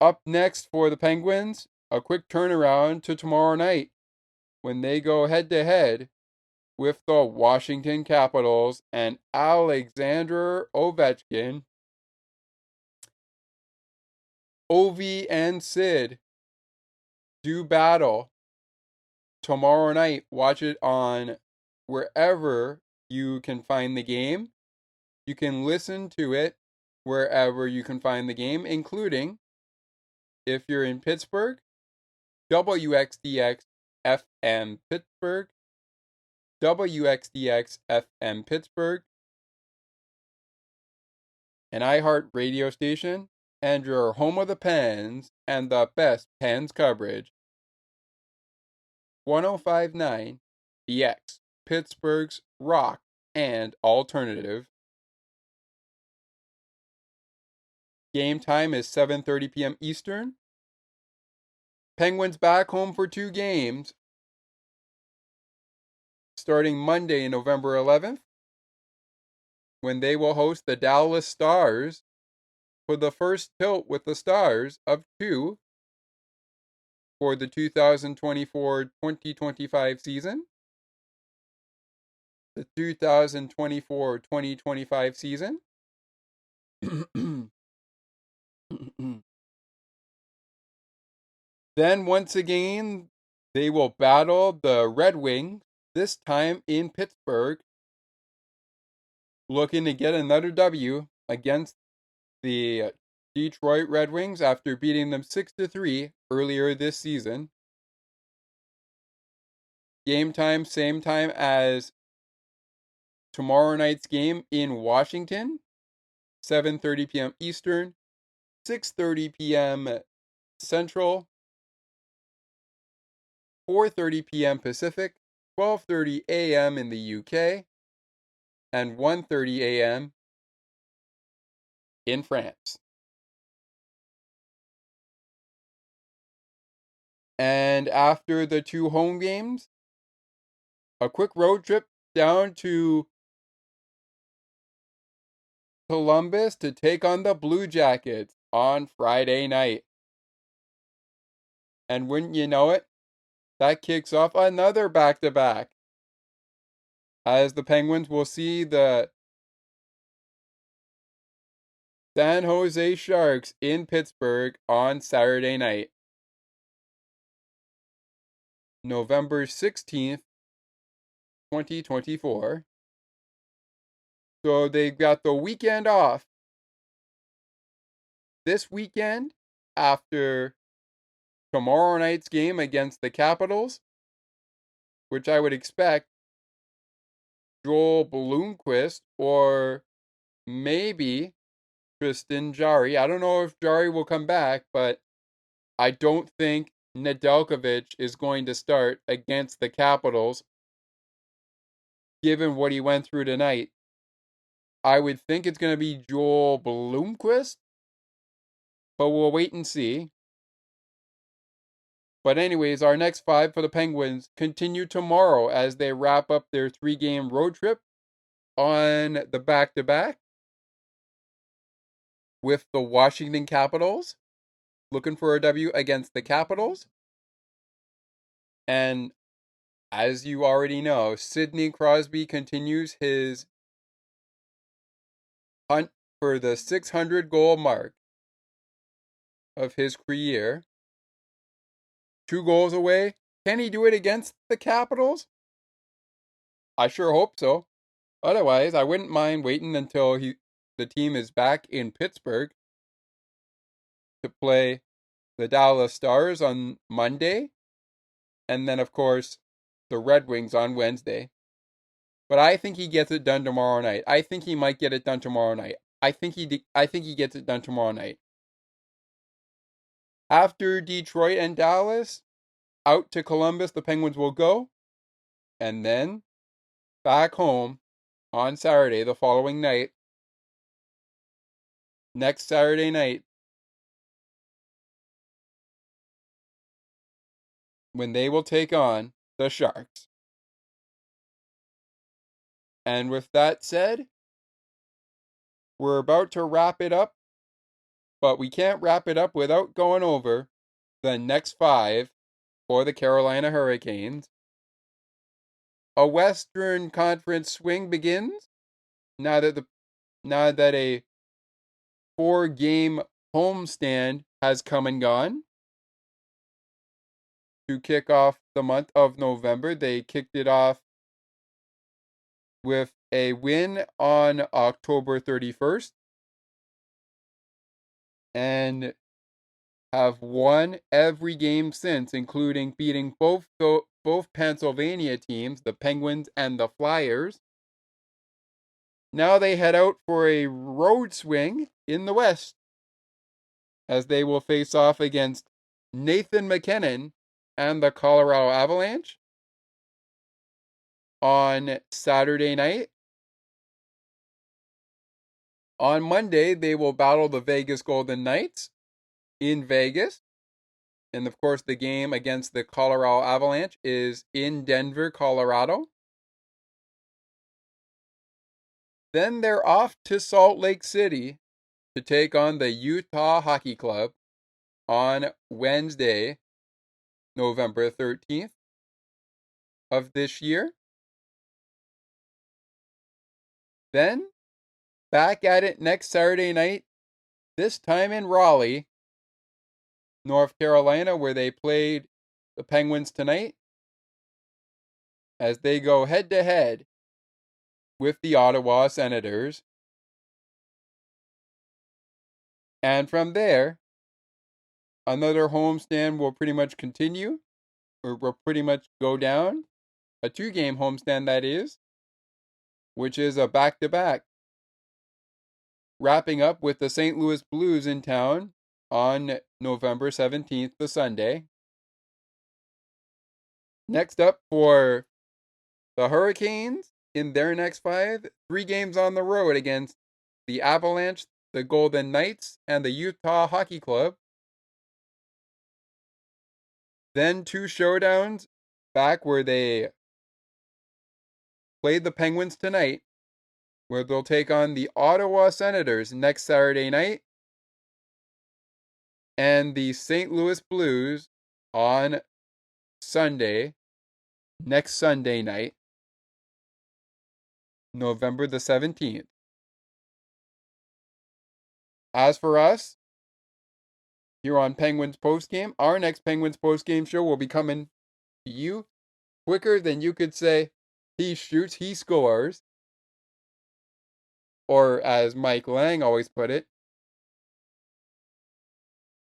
up next for the Penguins, a quick turnaround to tomorrow night when they go head-to-head with the Washington Capitals and Alexander Ovechkin. Ovi and Sid do battle tomorrow night. Watch it on wherever you can find the game. You can listen to it wherever you can find the game, including, if you're in Pittsburgh, WXDX FM Pittsburgh, WXDX FM Pittsburgh, an iHeart radio station, and your home of the Pens and the best Pens coverage. 105.9 BX, Pittsburgh's rock and alternative. Game time is 7:30 p.m. Eastern. Penguins back home for 2 games, starting Monday, November 11th, when they will host the Dallas Stars for the first tilt with the Stars of 2 for the 2024-2025 season. The 2024-2025 season. Then once again, they will battle the Red Wings, this time in Pittsburgh, looking to get another W against the Detroit Red Wings after beating them 6-3 earlier this season. Game time, same time as tomorrow night's game in Washington, 7:30 p.m. Eastern, 6:30 p.m. Central, 4:30 p.m. Pacific, 12:30 a.m. in the UK, and 1:30 a.m. in France. And after the 2 home games, a quick road trip down to Columbus to take on the Blue Jackets on Friday night. And wouldn't you know it, that kicks off another back-to-back, as the Penguins will see the San Jose Sharks in Pittsburgh on Saturday night, November 16th, 2024. So they've got the weekend off this weekend after tomorrow night's game against the Capitals, which I would expect Joel Bloomquist or maybe Tristan Jarry. I don't know if Jarry will come back, but I don't think Nedeljkovic is going to start against the Capitals, given what he went through tonight. I would think it's going to be Joel Bloomquist, but we'll wait and see. But anyways, our next 5 for the Penguins continue tomorrow as they wrap up their 3-game road trip on the back-to-back with the Washington Capitals, looking for a W against the Capitals. And as you already know, Sidney Crosby continues his hunt for the 600-goal mark of his career. 2 goals away. Can he do it against the Capitals? I sure hope so. Otherwise, I wouldn't mind waiting until the team is back in Pittsburgh to play the Dallas Stars on Monday, and then, of course, the Red Wings on Wednesday. But I think he gets it done tomorrow night. I think he might get it done tomorrow night. I think he gets it done tomorrow night. After Detroit and Dallas, out to Columbus the Penguins will go, and then back home on Saturday the following night. Next Saturday night, when they will take on the Sharks. And with that said, we're about to wrap it up, but we can't wrap it up without going over the next 5 for the Carolina Hurricanes. A Western Conference swing begins now that a 4-game homestand has come and gone. To kick off the month of November, they kicked it off with a win on October 31st and have won every game since, including beating both Pennsylvania teams, the Penguins and the Flyers. Now they head out for a road swing in the West, as they will face off against Nathan MacKinnon and the Colorado Avalanche on Saturday night. On Monday, they will battle the Vegas Golden Knights in Vegas. And of course, the game against the Colorado Avalanche is in Denver, Colorado. Then they're off to Salt Lake City to take on the Utah Hockey Club on Wednesday, November 13th of this year. Then, back at it next Saturday night, this time in Raleigh, North Carolina, where they played the Penguins tonight, as they go head-to-head with the Ottawa Senators. And from there, another homestand will pretty much continue, or will pretty much go down. A 2-game homestand, that is, which is a back-to-back. Wrapping up with the St. Louis Blues in town on November 17th, the Sunday. Next up for the Hurricanes, in their next 5, 3 games on the road against the Avalanche, the Golden Knights, and the Utah Hockey Club. Then 2 showdowns back where they played the Penguins tonight, where they'll take on the Ottawa Senators next Saturday night, and the St. Louis Blues on next Sunday night, November the 17th. As for us, here on Penguins Postgame, our next Penguins Postgame show will be coming to you quicker than you could say, he shoots, he scores. Or as Mike Lang always put it,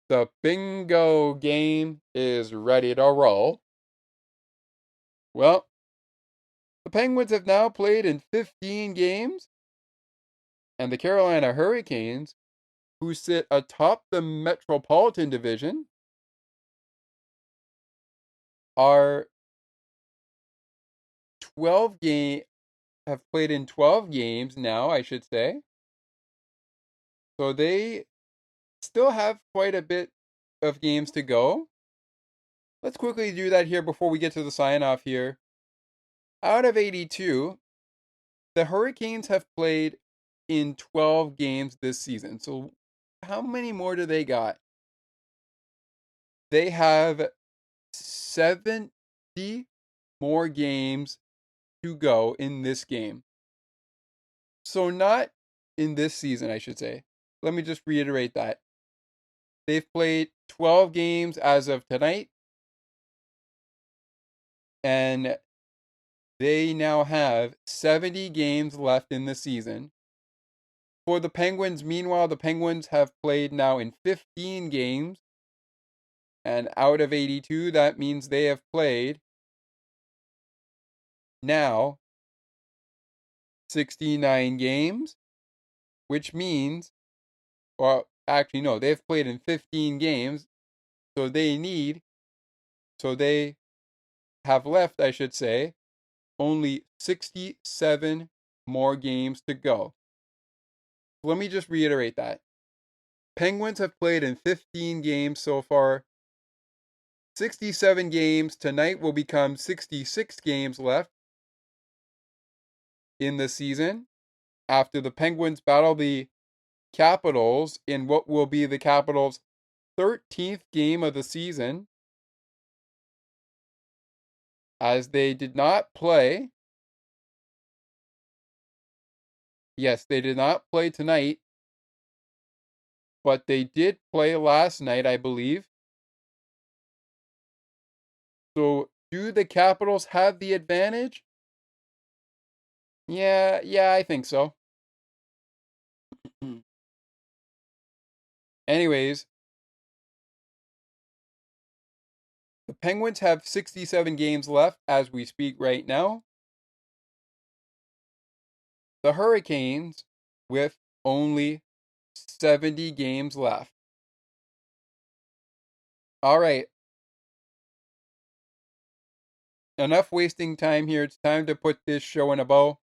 the bingo game is ready to roll. Well, the Penguins have now played in 15 games, and the Carolina Hurricanes, who sit atop the Metropolitan Division, are have played in 12 games now, I should say. So they still have quite a bit of games to go. Let's quickly do that here before we get to the sign-off here. Out of 82, the Hurricanes have played in 12 games this season. So how many more do they got? They have 70 more games to go in this game. So not in this season, I should say. Let me just reiterate that. They've played 12 games as of tonight, and they now have 70 games left in the season. For the Penguins, meanwhile, the Penguins have played now in 15 games, and out of 82, that means they have played now 69 games, which means, or actually no, they've played in 15 games, so they have left, I should say, only 67 more games to go. Let me just reiterate that. Penguins have played in 15 games so far. 67 games. Tonight will become 66 games left in the season after the Penguins battle the Capitals in what will be the Capitals' 13th game of the season, as they did not play. Yes, they did not play tonight, but they did play last night, I believe. So, do the Capitals have the advantage? Yeah, I think so. Anyways, the Penguins have 67 games left as we speak right now. The Hurricanes with only 70 games left. All right. Enough wasting time here. It's time to put this show in a bow.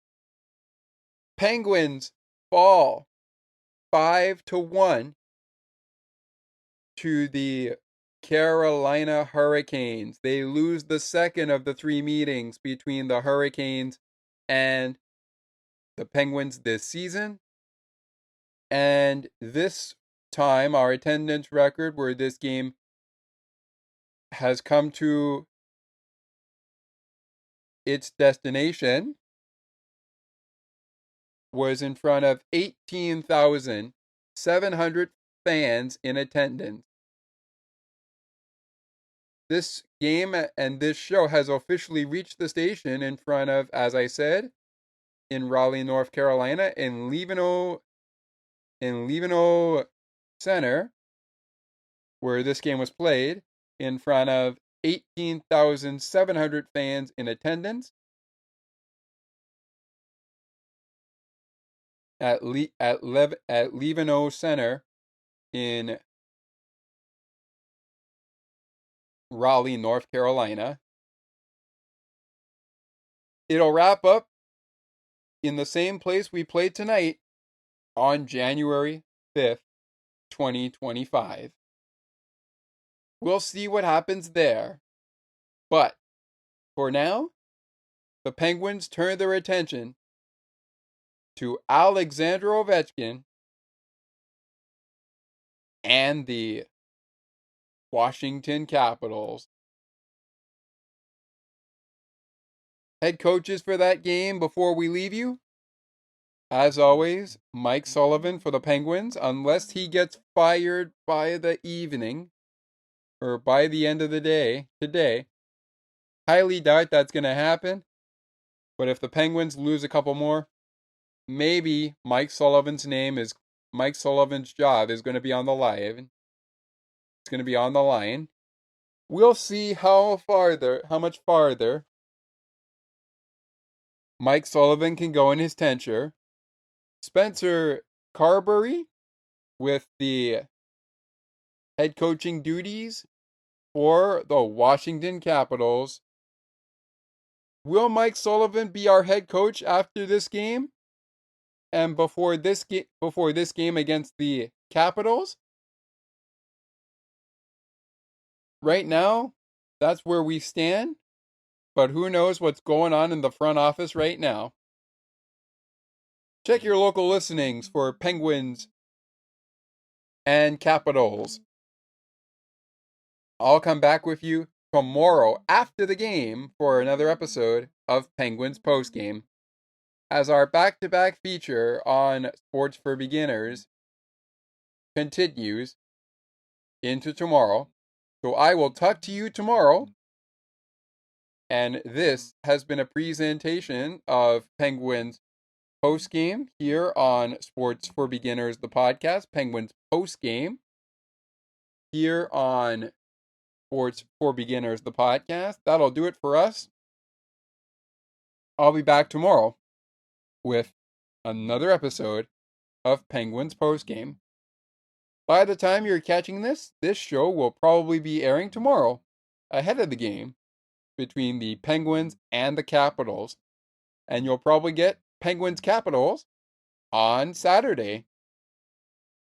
Penguins fall 5-1 to the Carolina Hurricanes. They lose the second of the 3 meetings between the Hurricanes and the Penguins this season. And this time, our attendance record where this game has come to its destination was in front of 18,700 fans in attendance. This game and this show has officially reached the station in front of, as I said, in Raleigh, North Carolina, in Leaveno Center, where this game was played, in front of 18,700 fans in attendance at Leaveno Center in Raleigh, North Carolina. It'll wrap up in the same place we played tonight on January 5th, 2025. We'll see what happens there. But for now, the Penguins turn their attention to Alexander Ovechkin and the Washington Capitals. Head coaches for that game before we leave you. As always, Mike Sullivan for the Penguins, unless he gets fired by the evening or by the end of the day today. Highly doubt that's going to happen. But if the Penguins lose a couple more, maybe Mike Sullivan's job is going to be on the line. It's going to be on the line. We'll see how much farther Mike Sullivan can go in his tenure. Spencer Carberry with the head coaching duties for the Washington Capitals. Will Mike Sullivan be our head coach after this game? And before this game against the Capitals? Right now, that's where we stand. But who knows what's going on in the front office right now. Check your local listenings for Penguins and Capitals. I'll come back with you tomorrow after the game for another episode of Penguins Postgame, as our back-to-back feature on Sports for Beginners continues into tomorrow. So I will talk to you tomorrow. And this has been a presentation of Penguins Postgame here on Sports for Beginners, the podcast. Penguins Postgame here on Sports for Beginners, the podcast. That'll do it for us. I'll be back tomorrow with another episode of Penguins Postgame. By the time you're catching this show will probably be airing tomorrow, ahead of the game between the Penguins and the Capitals. And you'll probably get Penguins Capitals on Saturday.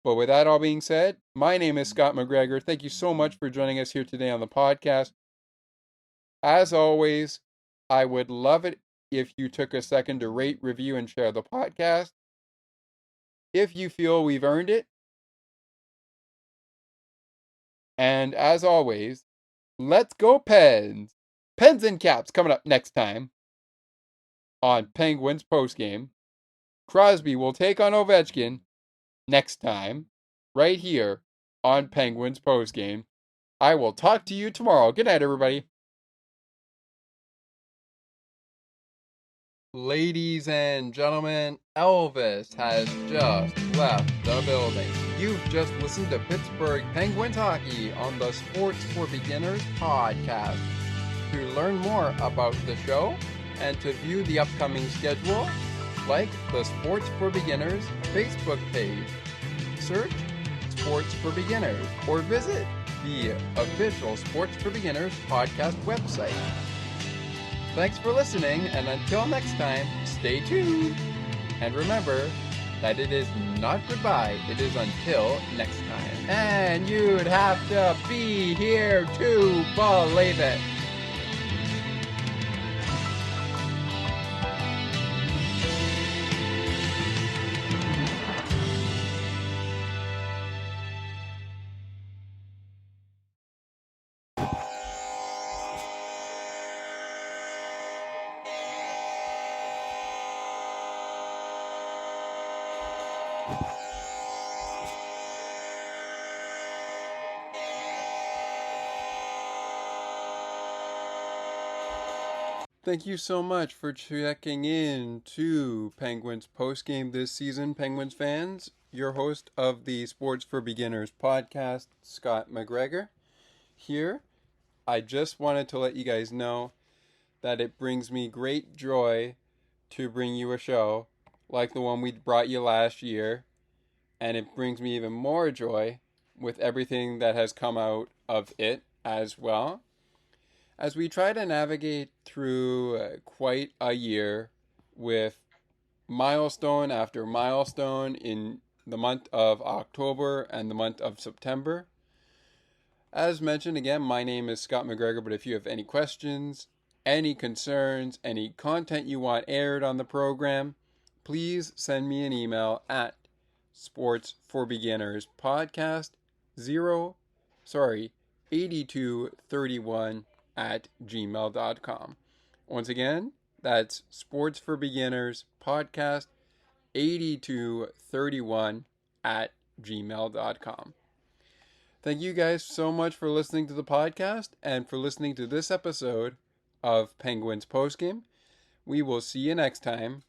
But with that all being said, my name is Scott McGregor. Thank you so much for joining us here today on the podcast. As always, I would love it if you took a second to rate, review, and share the podcast. If you feel we've earned it. And as always, let's go Pens! Pens and Caps coming up next time on Penguins Postgame. Crosby will take on Ovechkin next time, right here on Penguins Postgame. I will talk to you tomorrow. Good night, everybody. Ladies and gentlemen, Elvis has just left the building. You've just listened to Pittsburgh Penguins hockey on the Sports for Beginners podcast. To learn more about the show and to view the upcoming schedule, like the Sports for Beginners Facebook page. Search Sports for Beginners or visit the official Sports for Beginners podcast website. Thanks for listening, and until next time, stay tuned. And remember that it is not goodbye, it is until next time. And you'd have to be here to believe it. Thank you so much for checking in to Penguins Postgame this season, Penguins fans. Your host of the Sports for Beginners podcast, Scott McGregor, here. I just wanted to let you guys know that it brings me great joy to bring you a show like the one we brought you last year. And it brings me even more joy with everything that has come out of it as well. As we try to navigate through quite a year with milestone after milestone in the month of October and the month of September. As mentioned, again, my name is Scott McGregor, but if you have any questions, any concerns, any content you want aired on the program, please send me an email at sportsforbeginnerspodcast 8231 at gmail.com. Once again, that's sportsforbeginnerspodcast 8231 at gmail.com. Thank you guys so much for listening to the podcast and for listening to this episode of Penguins Postgame. We will see you next time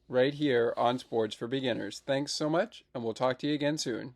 right here on Sports for Beginners. Thanks so much, and we'll talk to you again soon.